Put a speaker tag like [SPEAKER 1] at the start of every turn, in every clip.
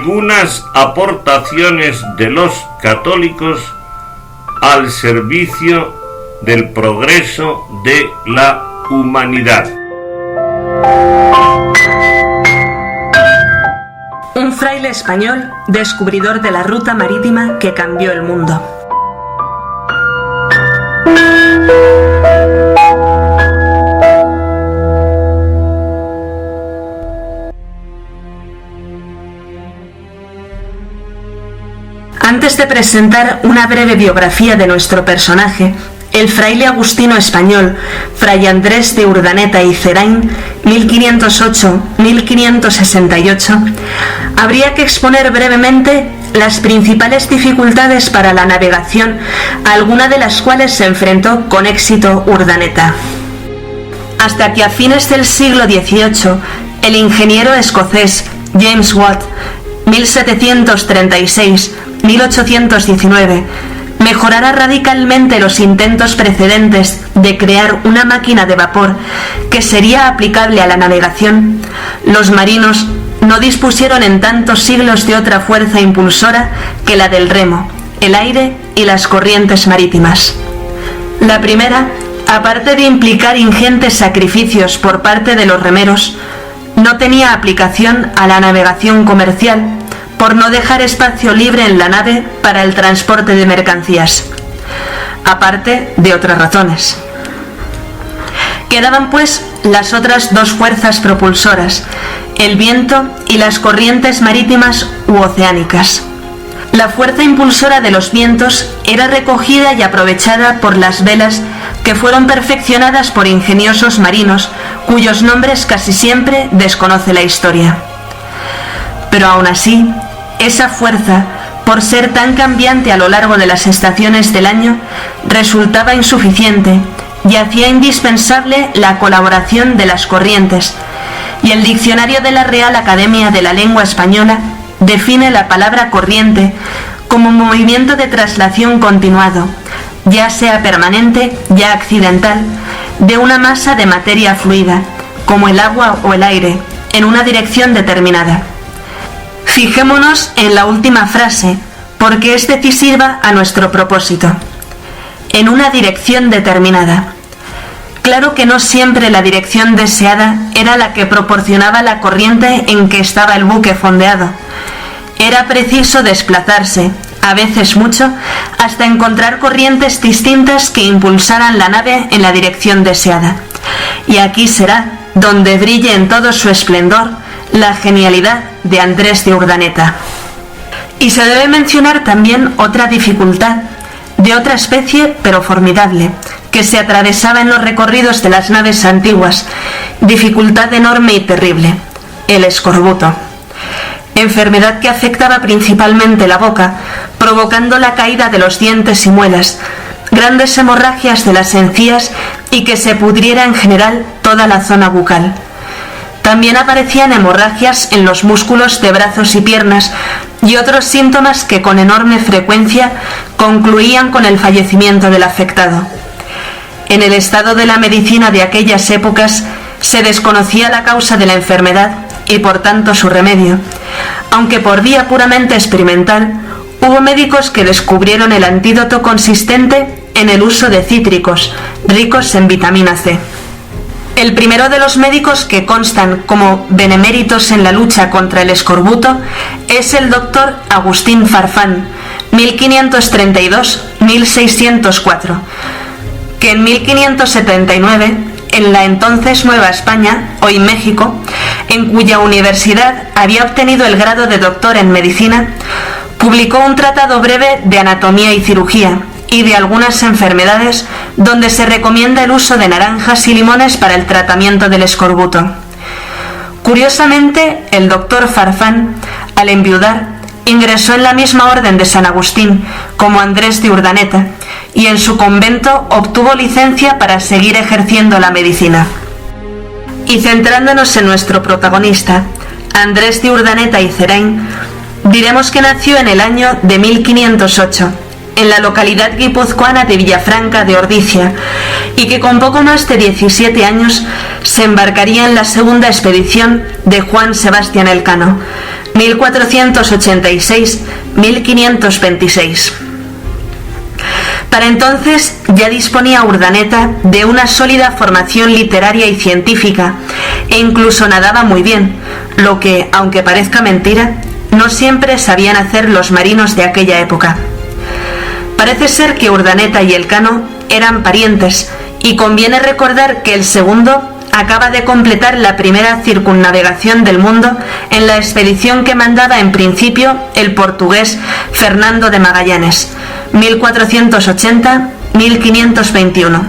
[SPEAKER 1] algunas aportaciones de los católicos al servicio del progreso de la humanidad.
[SPEAKER 2] Un fraile español, descubridor de la ruta marítima que cambió el mundo. Antes de presentar una breve biografía de nuestro personaje, el fraile agustino español, Fray Andrés de Urdaneta y Zerain, 1508-1568, habría que exponer brevemente las principales dificultades para la navegación, a alguna de las cuales se enfrentó con éxito Urdaneta. Hasta que a fines del siglo XVIII, el ingeniero escocés James Watt, 1736-1819, mejorará radicalmente los intentos precedentes de crear una máquina de vapor que sería aplicable a la navegación, los marinos no dispusieron en tantos siglos de otra fuerza impulsora que la del remo, el aire y las corrientes marítimas. La primera, aparte de implicar ingentes sacrificios por parte de los remeros, no tenía aplicación a la navegación comercial, por no dejar espacio libre en la nave para el transporte de mercancías, aparte de otras razones. Quedaban pues las otras dos fuerzas propulsoras, el viento y las corrientes marítimas u oceánicas. La fuerza impulsora de los vientos era recogida y aprovechada por las velas que fueron perfeccionadas por ingeniosos marinos cuyos nombres casi siempre desconoce la historia. Pero aún así, esa fuerza, por ser tan cambiante a lo largo de las estaciones del año, resultaba insuficiente y hacía indispensable la colaboración de las corrientes, y el diccionario de la Real Academia de la Lengua Española define la palabra corriente como movimiento de traslación continuado, ya sea permanente, ya accidental, de una masa de materia fluida, como el agua o el aire, en una dirección determinada. Fijémonos en la última frase, porque es decisiva a nuestro propósito. En una dirección determinada. Claro que no siempre la dirección deseada era la que proporcionaba la corriente en que estaba el buque fondeado. Era preciso desplazarse, a veces mucho, hasta encontrar corrientes distintas que impulsaran la nave en la dirección deseada. Y aquí será donde brille en todo su esplendor la genialidad de Andrés de Urdaneta. Y se debe mencionar también otra dificultad, de otra especie pero formidable, que se atravesaba en los recorridos de las naves antiguas, dificultad enorme y terrible, el escorbuto. Enfermedad que afectaba principalmente la boca, provocando la caída de los dientes y muelas, grandes hemorragias de las encías y que se pudriera en general toda la zona bucal. También aparecían hemorragias en los músculos de brazos y piernas y otros síntomas que con enorme frecuencia concluían con el fallecimiento del afectado. En el estado de la medicina de aquellas épocas se desconocía la causa de la enfermedad y por tanto su remedio, aunque por vía puramente experimental hubo médicos que descubrieron el antídoto consistente en el uso de cítricos, ricos en vitamina C. El primero de los médicos que constan como beneméritos en la lucha contra el escorbuto es el doctor Agustín Farfán, 1532-1604, que en 1579, en la entonces Nueva España, hoy México, en cuya universidad había obtenido el grado de doctor en medicina, publicó un tratado breve de anatomía y cirugía, y de algunas enfermedades, donde se recomienda el uso de naranjas y limones para el tratamiento del escorbuto. Curiosamente, el doctor Farfán, al enviudar, ingresó en la misma orden de San Agustín, como Andrés de Urdaneta, y en su convento obtuvo licencia para seguir ejerciendo la medicina. Y centrándonos en nuestro protagonista, Andrés de Urdaneta y Zerain, diremos que nació en el año de 1508, en la localidad guipuzcoana de Villafranca de Ordicia, y que con poco más de 17 años se embarcaría en la segunda expedición de Juan Sebastián Elcano, 1486-1526. Para entonces ya disponía Urdaneta de una sólida formación literaria y científica, e incluso nadaba muy bien, lo que, aunque parezca mentira, no siempre sabían hacer los marinos de aquella época. Parece ser que Urdaneta y Elcano eran parientes, y conviene recordar que el segundo acaba de completar la primera circunnavegación del mundo en la expedición que mandaba en principio el portugués Fernando de Magallanes, 1480-1521,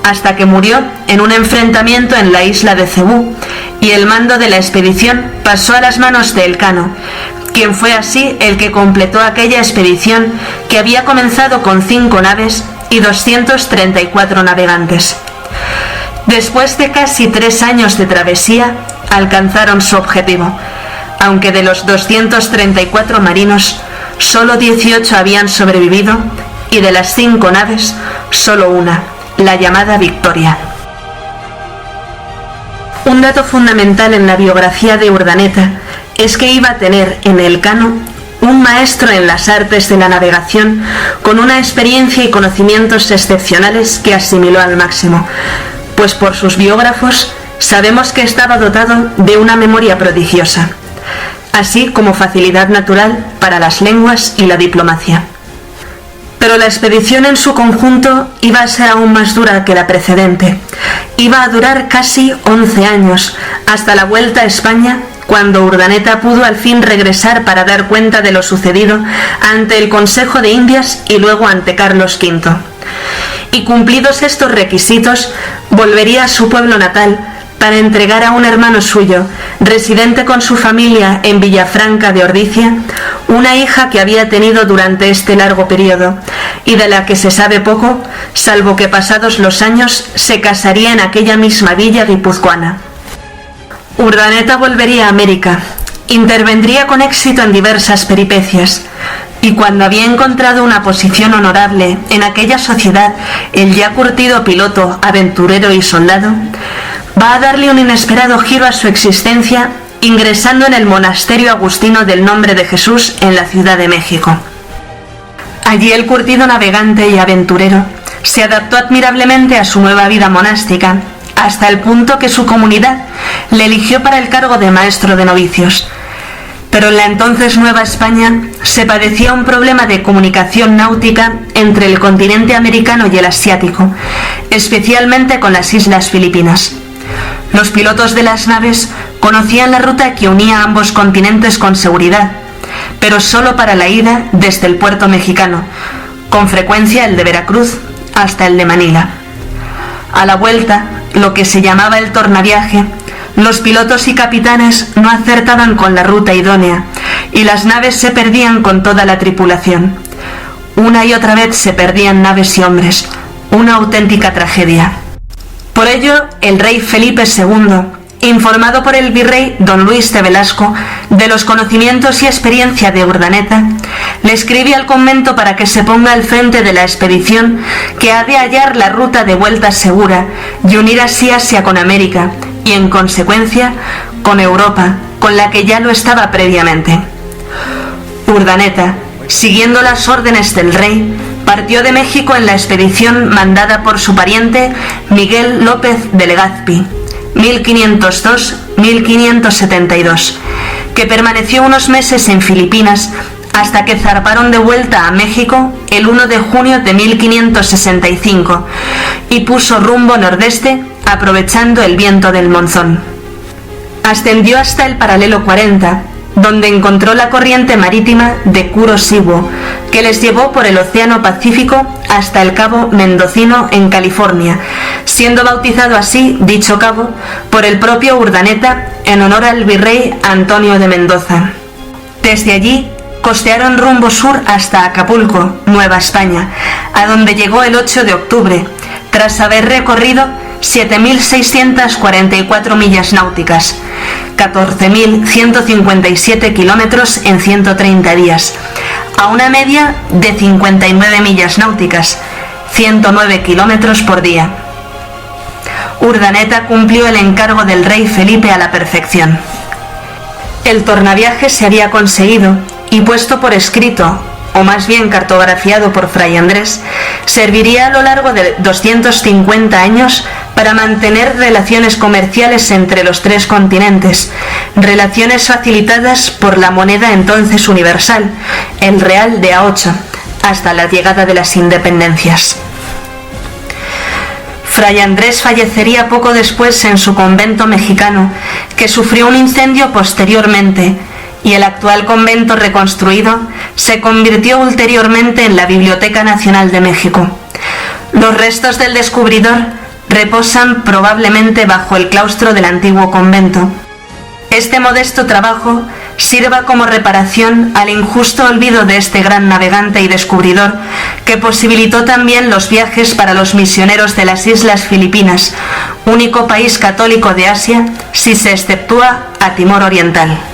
[SPEAKER 2] hasta que murió en un enfrentamiento en la isla de Cebú, y el mando de la expedición pasó a las manos de Elcano, quien fue así el que completó aquella expedición que había comenzado con 5 naves y 234 navegantes. Después de casi 3 años de travesía, alcanzaron su objetivo, aunque de los 234 marinos, solo 18 habían sobrevivido, y de las 5 naves, solo una, la llamada Victoria. Un dato fundamental en la biografía de Urdaneta es que iba a tener en Elcano un maestro en las artes de la navegación con una experiencia y conocimientos excepcionales que asimiló al máximo, pues por sus biógrafos sabemos que estaba dotado de una memoria prodigiosa, así como facilidad natural para las lenguas y la diplomacia. Pero la expedición en su conjunto iba a ser aún más dura que la precedente. Iba a durar casi 11 años, hasta la vuelta a España, cuando Urdaneta pudo al fin regresar para dar cuenta de lo sucedido ante el Consejo de Indias y luego ante Carlos V. Y cumplidos estos requisitos, volvería a su pueblo natal para entregar a un hermano suyo, residente con su familia en Villafranca de Ordicia, una hija que había tenido durante este largo periodo, y de la que se sabe poco, salvo que pasados los años se casaría en aquella misma villa guipuzcoana. Urdaneta volvería a América, intervendría con éxito en diversas peripecias, y cuando había encontrado una posición honorable en aquella sociedad, el ya curtido piloto, aventurero y soldado, va a darle un inesperado giro a su existencia, ingresando en el monasterio agustino del Nombre de Jesús en la Ciudad de México. Allí el curtido navegante y aventurero se adaptó admirablemente a su nueva vida monástica, hasta el punto que su comunidad le eligió para el cargo de maestro de novicios. Pero en la entonces Nueva España se padecía un problema de comunicación náutica entre el continente americano y el asiático, especialmente con las islas Filipinas. Los pilotos de las naves conocían la ruta que unía a ambos continentes con seguridad, pero solo para la ida desde el puerto mexicano, con frecuencia el de Veracruz hasta el de Manila. A la vuelta, lo que se llamaba el tornaviaje, los pilotos y capitanes no acertaban con la ruta idónea y las naves se perdían con toda la tripulación. Una y otra vez se perdían naves y hombres, una auténtica tragedia. Por ello, el rey Felipe II, informado por el virrey don Luis de Velasco de los conocimientos y experiencia de Urdaneta, le escribe al convento para que se ponga al frente de la expedición que ha de hallar la ruta de vuelta segura y unir así Asia con América y, en consecuencia, con Europa, con la que ya lo estaba previamente. Urdaneta, siguiendo las órdenes del rey, partió de México en la expedición mandada por su pariente Miguel López de Legazpi, 1502-1572, que permaneció unos meses en Filipinas hasta que zarparon de vuelta a México el 1 de junio de 1565 y puso rumbo nordeste aprovechando el viento del monzón. Ascendió hasta el paralelo 40, donde encontró la corriente marítima de Kuro-Siwo, que les llevó por el Océano Pacífico hasta el Cabo Mendocino en California, siendo bautizado así dicho cabo por el propio Urdaneta en honor al virrey Antonio de Mendoza. Desde allí costearon rumbo sur hasta Acapulco, Nueva España, a donde llegó el 8 de octubre, tras haber recorrido 7.644 millas náuticas, 14.157 kilómetros en 130 días, a una media de 59 millas náuticas, 109 kilómetros por día. Urdaneta cumplió el encargo del rey Felipe a la perfección. El tornaviaje se había conseguido y puesto por escrito, o más bien cartografiado por Fray Andrés, serviría a lo largo de 250 años para mantener relaciones comerciales entre los tres continentes, relaciones facilitadas por la moneda entonces universal, el real de A8, hasta la llegada de las independencias. Fray Andrés fallecería poco después en su convento mexicano, que sufrió un incendio posteriormente, y el actual convento reconstruido se convirtió ulteriormente en la Biblioteca Nacional de México. Los restos del descubridor reposan probablemente bajo el claustro del antiguo convento. Este modesto trabajo sirva como reparación al injusto olvido de este gran navegante y descubridor, que posibilitó también los viajes para los misioneros de las Islas Filipinas, único país católico de Asia si se exceptúa a Timor Oriental.